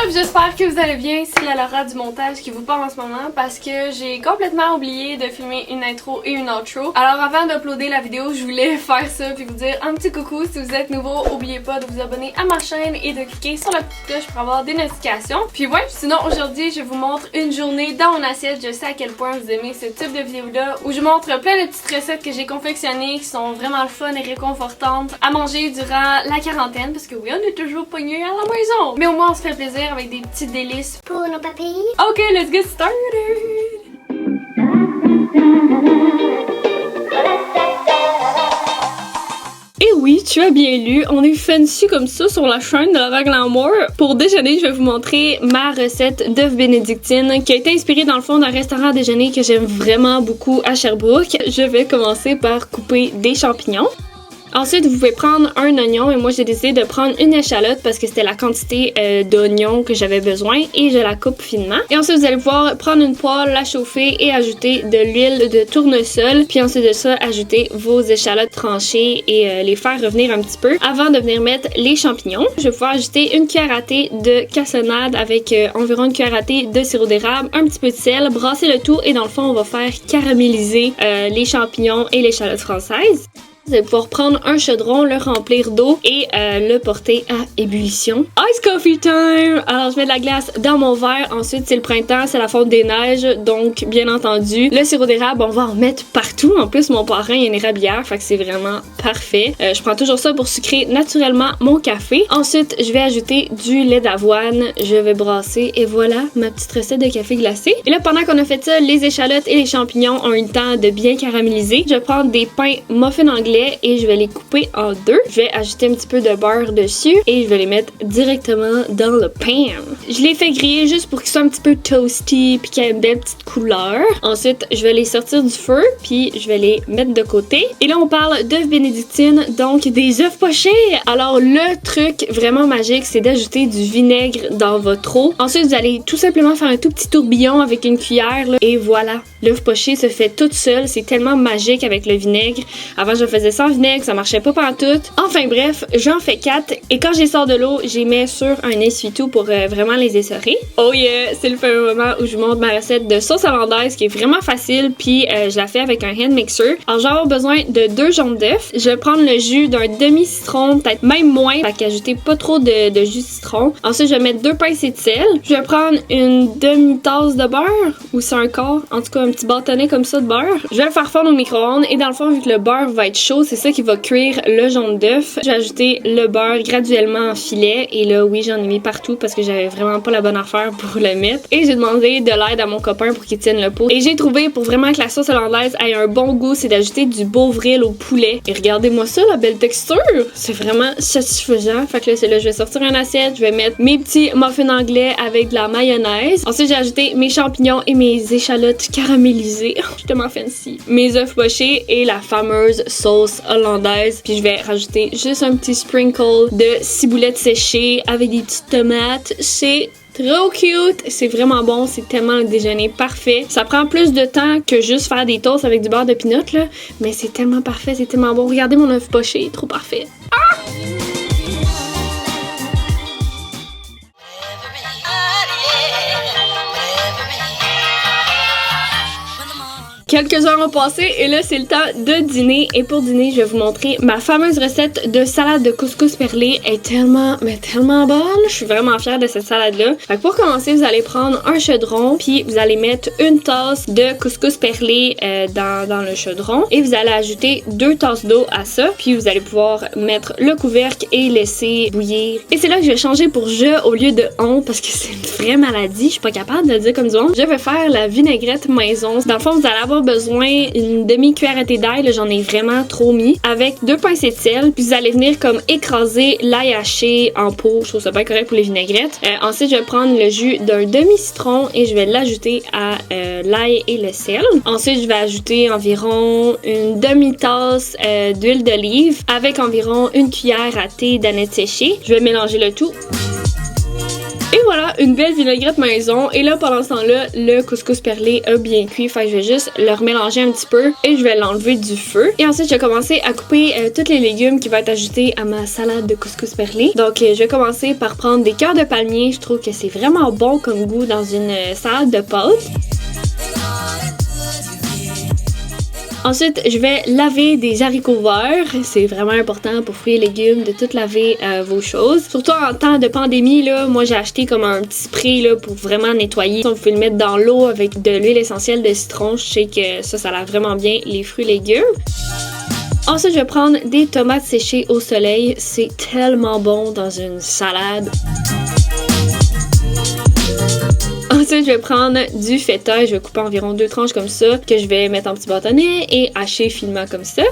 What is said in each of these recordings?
up? J'espère que vous allez bien. C'est la Laura du montage qui vous parle en ce moment parce que j'ai complètement oublié de filmer une intro et une outro. Alors avant d'uploader la vidéo, je voulais faire ça puis vous dire un petit coucou. Si vous êtes nouveau, n'oubliez pas de vous abonner à ma chaîne et de cliquer sur la petite cloche pour avoir des notifications. Puis ouais, sinon aujourd'hui, je vous montre une journée dans mon assiette. Je sais à quel point vous aimez ce type de vidéo-là où je montre plein de petites recettes que j'ai confectionnées qui sont vraiment le fun et réconfortantes à manger durant la quarantaine parce que oui, on est toujours pognés à la maison. Mais au moins, on se fait plaisir avec des petits délices pour nos papilles. Ok, let's get started! Et oui, tu as bien lu, on est fancy comme ça sur la chaîne de Laura Glamour. Pour déjeuner, je vais vous montrer ma recette d'œufs bénédictine qui a été inspirée dans le fond d'un restaurant à déjeuner que j'aime vraiment beaucoup à Sherbrooke. Je vais commencer par couper des champignons. Ensuite, vous pouvez prendre un oignon et moi j'ai décidé de prendre une échalote parce que c'était la quantité d'oignons que j'avais besoin et je la coupe finement. Et ensuite, vous allez pouvoir prendre une poêle, la chauffer et ajouter de l'huile de tournesol. Puis ensuite de ça, ajouter vos échalotes tranchées et les faire revenir un petit peu avant de venir mettre les champignons. Je vais pouvoir ajouter une cuillère à thé de cassonade avec environ une cuillère à thé de sirop d'érable, un petit peu de sel, brasser le tout et dans le fond, on va faire caraméliser les champignons et l'échalote française. Vous allez pouvoir prendre un chaudron, le remplir d'eau et le porter à ébullition. Ice coffee time! Alors, je mets de la glace dans mon verre. Ensuite, c'est le printemps, c'est la fonte des neiges. Donc, bien entendu, le sirop d'érable, on va en mettre partout. En plus, mon parrain est une érablière, fait que c'est vraiment parfait. Je prends toujours ça pour sucrer naturellement mon café. Ensuite, je vais ajouter du lait d'avoine. Je vais brasser et voilà ma petite recette de café glacé. Et là, pendant qu'on a fait ça, les échalotes et les champignons ont eu le temps de bien caraméliser. Je vais prendre des pains muffins anglais et je vais les couper en deux. Je vais ajouter un petit peu de beurre dessus et je vais les mettre directement dans le pan. Je les fais griller juste pour qu'ils soient un petit peu toasty puis qu'il y ait une belle petite couleur. Ensuite, je vais les sortir du feu puis je vais les mettre de côté. Et là, on parle d'œufs bénédictine, donc des œufs pochés. Alors, le truc vraiment magique, c'est d'ajouter du vinaigre dans votre eau. Ensuite, vous allez tout simplement faire un tout petit tourbillon avec une cuillère là, et voilà. L'œuf poché se fait tout seul. C'est tellement magique avec le vinaigre. Avant, je le faisais sans vinaigre, ça marchait pas pantoute. Enfin bref, j'en fais 4 et quand je les sors de l'eau, je les mets sur un essuie-tout pour vraiment les essorer. Oh yeah, c'est le fameux moment où je vous montre ma recette de sauce hollandaise qui est vraiment facile puis je la fais avec un hand mixer. Alors je vais avoir besoin de 2 jaunes d'œufs. Je vais prendre le jus d'un demi-citron, peut-être même moins, fait qu'ajouter pas trop de jus de citron. Ensuite, je vais mettre 2 pincées de sel. Je vais prendre une demi-tasse de beurre ou c'est un quart, en tout cas un petit bâtonnet comme ça de beurre. Je vais le faire fondre au micro-ondes et dans le fond, vu que le beurre va être chaud, c'est ça qui va cuire le jaune d'œuf. Je vais ajouter le beurre graduellement en filet et là, oui, j'en ai mis partout parce que j'avais vraiment pas la bonne affaire pour le mettre. Et j'ai demandé de l'aide à mon copain pour qu'il tienne le pot. Et j'ai trouvé pour vraiment que la sauce hollandaise ait un bon goût, c'est d'ajouter du Bovril au poulet. Et regardez-moi ça, la belle texture! C'est vraiment satisfaisant. Fait que là, je vais sortir une assiette, je vais mettre mes petits muffins anglais avec de la mayonnaise. Ensuite, j'ai ajouté mes champignons et mes échalotes caramélisées. Je suis tellement fancy. Mes œufs pochés et la fameuse sauce hollandaise. Puis je vais rajouter juste un petit sprinkle de ciboulette séchée avec des petites tomates. C'est trop cute! C'est vraiment bon, c'est tellement le déjeuner parfait. Ça prend plus de temps que juste faire des toasts avec du beurre de pinot là, mais c'est tellement parfait, c'est tellement bon. Regardez mon œuf poché, trop parfait. Ah! Quelques heures ont passé et là c'est le temps de dîner et pour dîner je vais vous montrer ma fameuse recette de salade de couscous perlé. Elle est tellement bonne, je suis vraiment fière de cette salade là. Fait que pour commencer vous allez prendre un chaudron puis vous allez mettre une tasse de couscous perlé dans le chaudron et vous allez ajouter 2 tasses d'eau à ça puis vous allez pouvoir mettre le couvercle et laisser bouillir. Et c'est là que je vais changer pour je au lieu de on parce que c'est une vraie maladie, je suis pas capable de le dire comme du monde. Je vais faire la vinaigrette maison. Dans le fond vous allez avoir besoin une demi-cuillère à thé d'ail, j'en ai vraiment trop mis, avec 2 pincées de sel, puis vous allez venir comme écraser l'ail haché en pot, je trouve ça bien correct pour les vinaigrettes. Ensuite, je vais prendre le jus d'un demi-citron et je vais l'ajouter à l'ail et le sel. Ensuite, je vais ajouter environ une demi-tasse d'huile d'olive avec environ une cuillère à thé d'aneth séchée. Je vais mélanger le tout. Et voilà, une belle vinaigrette maison. Et là, pendant ce temps-là, le couscous perlé a bien cuit. Fait que je vais juste le remélanger un petit peu et je vais l'enlever du feu. Et ensuite, je vais commencer à couper tous les légumes qui vont être ajoutés à ma salade de couscous perlé. Donc, je vais commencer par prendre des cœurs de palmier. Je trouve que c'est vraiment bon comme goût dans une salade de pâtes. Ensuite, je vais laver des haricots verts. C'est vraiment important pour fruits et légumes de tout laver vos choses. Surtout en temps de pandémie, là, moi j'ai acheté comme un petit spray là, pour vraiment nettoyer. Vous pouvez le mettre dans l'eau avec de l'huile essentielle de citron. Je sais que ça lave vraiment bien les fruits et légumes. Ensuite, je vais prendre des tomates séchées au soleil. C'est tellement bon dans une salade. Ensuite, je vais prendre du feta et je vais couper environ 2 tranches comme ça que je vais mettre en petits bâtonnets et hacher finement comme ça.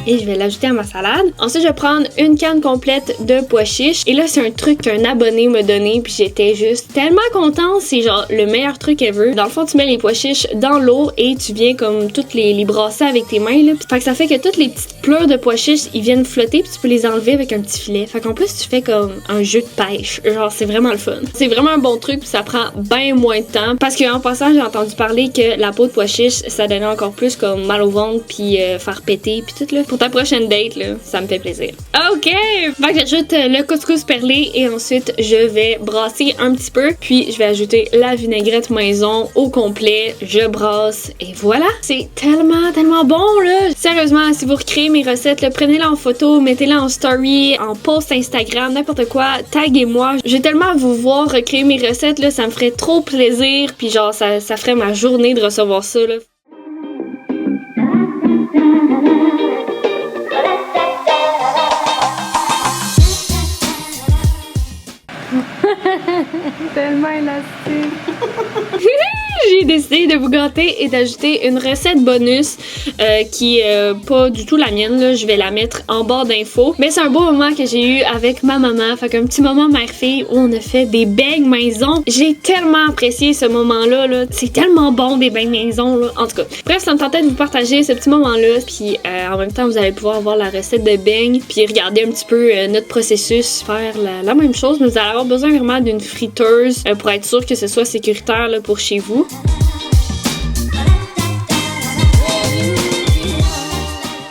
Et je vais l'ajouter à ma salade. Ensuite, je vais prendre une canne complète de pois chiches. Et là, c'est un truc qu'un abonné m'a donné. Puis j'étais juste tellement contente. C'est genre le meilleur truc ever. Dans le fond, tu mets les pois chiches dans l'eau et tu viens comme toutes les brasser avec tes mains. Là. Fait que ça fait que toutes les petites pleurs de pois chiches, ils viennent flotter. Puis tu peux les enlever avec un petit filet. Fait qu'en plus, tu fais comme un jeu de pêche. Genre, c'est vraiment le fun. C'est vraiment un bon truc. Puis ça prend bien moins de temps. Parce qu'en passant, j'ai entendu parler que la peau de pois chiches, ça donnait encore plus comme mal au ventre. Puis faire péter. Puis tout là. Pour ta prochaine date, là, ça me fait plaisir. OK! Fait que j'ajoute le couscous perlé et ensuite je vais brasser un petit peu. Puis je vais ajouter la vinaigrette maison au complet. Je brasse et voilà! C'est tellement bon là! Sérieusement, si vous recréez mes recettes, là, prenez-les en photo, mettez-les en story, en post Instagram, n'importe quoi, taguez-moi. Je vais tellement vous voir recréer mes recettes, là, ça me ferait trop plaisir. Puis genre, ça ferait ma journée de recevoir ça là. Tellement élastique. J'ai décidé de vous gâter et d'ajouter une recette bonus qui est pas du tout la mienne. Là. Je vais la mettre en barre d'infos. Mais c'est un beau moment que j'ai eu avec ma maman. Fait qu'un petit moment mère-fille où on a fait des beignes maison. J'ai tellement apprécié ce moment-là. Là. C'est tellement bon des beignes maison. Là. En tout cas, bref, ça me tentait de vous partager ce petit moment-là. Puis en même temps, vous allez pouvoir voir la recette de beignes. Puis regarder un petit peu notre processus, faire la même chose. Mais vous allez avoir besoin vraiment d'une friteuse pour être sûr que ce soit sécuritaire là, pour chez vous.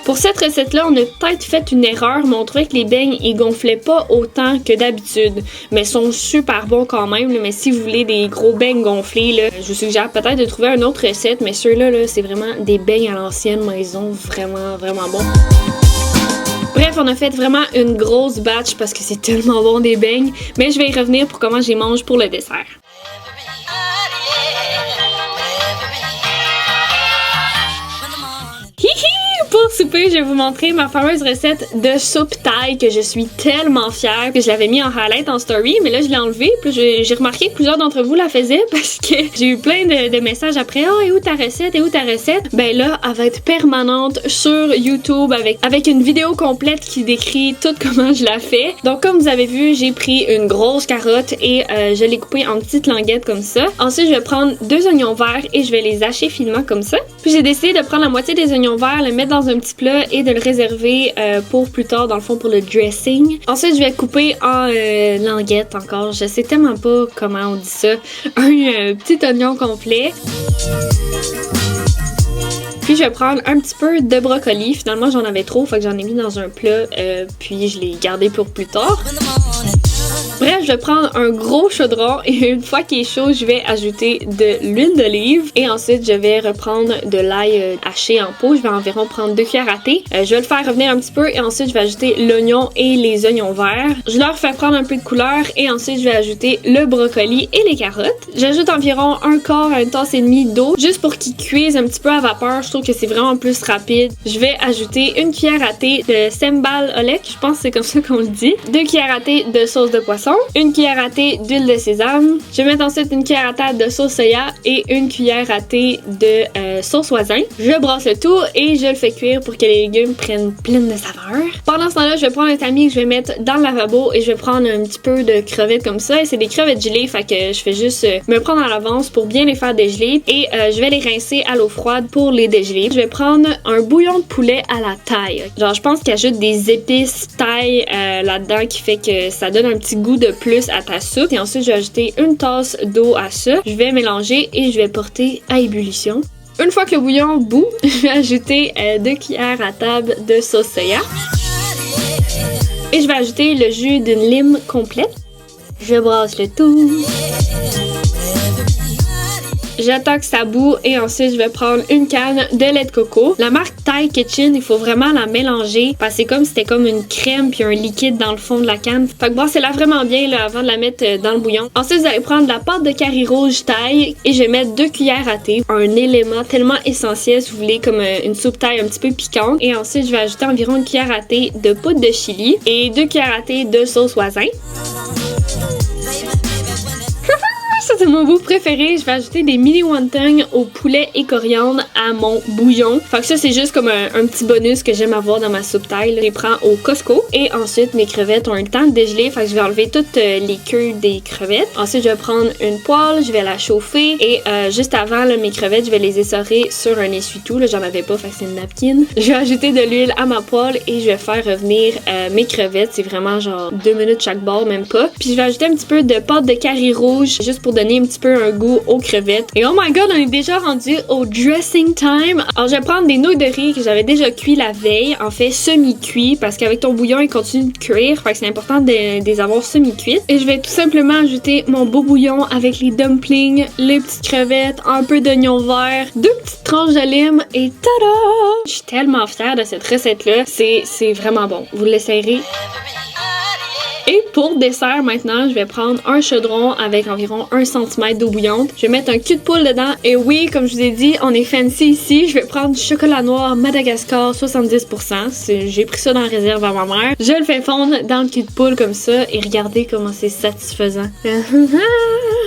Pour cette recette-là, on a peut-être fait une erreur, mais on trouvait que les beignes, ils gonflaient pas autant que d'habitude. Mais sont super bons quand même. Là. Mais si vous voulez des gros beignes gonflés, là, je vous suggère peut-être de trouver une autre recette. Mais ceux-là, là, c'est vraiment des beignes à l'ancienne maison. Vraiment bons. Bref, on a fait vraiment une grosse batch parce que c'est tellement bon des beignes. Mais je vais y revenir pour comment je les mange pour le dessert. Pour souper, je vais vous montrer ma fameuse recette de soupe thaï que je suis tellement fière que je l'avais mis en highlight en story, mais là je l'ai enlevé. Puis j'ai remarqué que plusieurs d'entre vous la faisaient parce que j'ai eu plein de messages après. Oh, et où ta recette? Et où ta recette? Ben là, elle va être permanente sur YouTube avec une vidéo complète qui décrit tout comment je la fais. Donc comme vous avez vu, j'ai pris une grosse carotte et je l'ai coupée en petites languettes comme ça. Ensuite, je vais prendre 2 oignons verts et je vais les hacher finement comme ça. Puis j'ai décidé de prendre la moitié des oignons verts, le mettre dans un petit plat et de le réserver pour plus tard, dans le fond, pour le dressing. Ensuite, je vais couper en languettes encore. Je sais tellement pas comment on dit ça. Un petit oignon complet. Puis je vais prendre un petit peu de brocoli. Finalement, j'en avais trop, fait que j'en ai mis dans un plat, puis je l'ai gardé pour plus tard. Bref, je vais prendre un gros chaudron et une fois qu'il est chaud, je vais ajouter de l'huile d'olive et ensuite je vais reprendre de l'ail haché en pot. Je vais environ prendre 2 cuillères à thé. Je vais le faire revenir un petit peu et ensuite je vais ajouter l'oignon et les oignons verts. Je leur fais prendre un peu de couleur et ensuite je vais ajouter le brocoli et les carottes. J'ajoute environ un quart à une tasse et demie d'eau juste pour qu'ils cuisent un petit peu à vapeur. Je trouve que c'est vraiment plus rapide. Je vais ajouter une cuillère à thé de sembal olek, je pense que c'est comme ça qu'on le dit. 2 cuillères à thé de sauce de poisson. Une cuillère à thé d'huile de sésame. Je vais mettre ensuite une cuillère à table de sauce soya et une cuillère à thé de sauce voisin. Je brasse le tout et je le fais cuire pour que les légumes prennent plein de saveur. Pendant ce temps-là, je vais prendre un tamis que je vais mettre dans le lavabo et je vais prendre un petit peu de crevettes comme ça. Et c'est des crevettes gelées, fait que je fais juste me prendre à l'avance pour bien les faire dégeler et je vais les rincer à l'eau froide pour les dégeler. Je vais prendre un bouillon de poulet à la thaï. Genre, je pense qu'il ajoute des épices thaï là-dedans qui fait que ça donne un petit petit goût de plus à ta soupe. Et ensuite, je vais ajouter une tasse d'eau à ça. Je vais mélanger et je vais porter à ébullition. Une fois que le bouillon bout, je vais ajouter 2 cuillères à table de sauce soya. Et je vais ajouter le jus d'une lime complète. Je brasse le tout. J'attends que ça bout et ensuite je vais prendre une canne de lait de coco. La marque Thai Kitchen, il faut vraiment la mélanger parce que c'est comme si c'était comme une crème puis un liquide dans le fond de la canne. Fait que brassez-la vraiment bien là, avant de la mettre dans le bouillon. Ensuite, vous allez prendre de la pâte de curry rouge Thai et je vais mettre 2 cuillères à thé. Un élément tellement essentiel si vous voulez comme une soupe Thai un petit peu piquante. Et ensuite, je vais ajouter environ 1 cuillère à thé de poudre de chili et 2 cuillères à thé de sauce voisin. Ça, c'est mon goût préféré. Je vais ajouter des mini wontons au poulet et coriandre à mon bouillon. Fait que ça, c'est juste comme un petit bonus que j'aime avoir dans ma soupe Thaï. Je les prends au Costco. Et ensuite, mes crevettes ont eu le temps de dégeler. Fait que je vais enlever toutes les queues des crevettes. Ensuite, je vais prendre une poêle. Je vais la chauffer. Et juste avant, là, mes crevettes, je vais les essorer sur un essuie-tout. Là, j'en avais pas, fait que c'est une napkin. Je vais ajouter de l'huile à ma poêle et je vais faire revenir mes crevettes. C'est vraiment genre 2 minutes chaque bord, même pas. Puis je vais ajouter un petit peu de pâte de curry rouge juste pour donner un petit peu un goût aux crevettes. Et oh my god, on est déjà rendu au dressing time. Alors je vais prendre des nouilles de riz que j'avais déjà cuit la veille, en fait semi-cuit, parce qu'avec ton bouillon, il continue de cuire, fait que c'est important de les avoir semi-cuites. Et je vais tout simplement ajouter mon beau bouillon avec les dumplings, les petites crevettes, un peu d'oignon vert, 2 petites tranches de lime et tada! Je suis tellement fière de cette recette-là. C'est vraiment bon. Vous l'essayerez. Et pour dessert maintenant, je vais prendre un chaudron avec environ 1 cm d'eau bouillante. Je vais mettre un cul de poule dedans. Et oui, comme je vous ai dit, on est fancy ici. Je vais prendre du chocolat noir Madagascar 70%. J'ai pris ça dans la réserve à ma mère. Je le fais fondre dans le cul de poule comme ça. Et regardez comment c'est satisfaisant.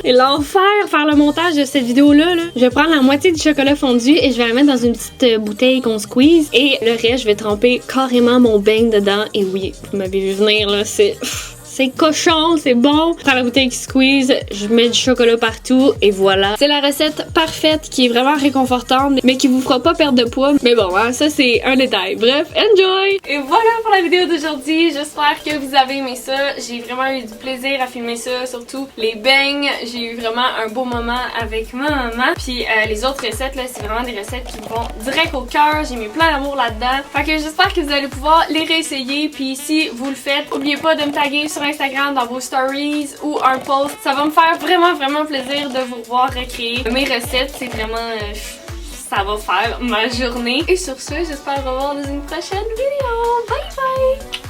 Et l'enfer, faire le montage de cette vidéo-là. Je vais prendre la moitié du chocolat fondu et je vais la mettre dans une petite bouteille qu'on squeeze. Et le reste, je vais tremper carrément mon beigne dedans. Et oui, vous m'avez vu venir là, c'est cochon, c'est bon. Je prends la bouteille qui squeeze, je mets du chocolat partout et voilà. C'est la recette parfaite qui est vraiment réconfortante mais qui vous fera pas perdre de poids. Mais bon, hein, ça c'est un détail. Bref, enjoy! Et voilà pour la vidéo d'aujourd'hui. J'espère que vous avez aimé ça. J'ai vraiment eu du plaisir à filmer ça, surtout les beignes. J'ai eu vraiment un beau moment avec ma maman. Puis les autres recettes, là, c'est vraiment des recettes qui vont direct au cœur. J'ai mis plein d'amour là-dedans. Fait que j'espère que vous allez pouvoir les réessayer. Puis si vous le faites, n'oubliez pas de me taguer sur Instagram dans vos stories ou un post. Ça va me faire vraiment plaisir de vous voir recréer mes recettes. C'est vraiment... ça va faire ma journée. Et sur ce, j'espère vous revoir dans une prochaine vidéo. Bye bye!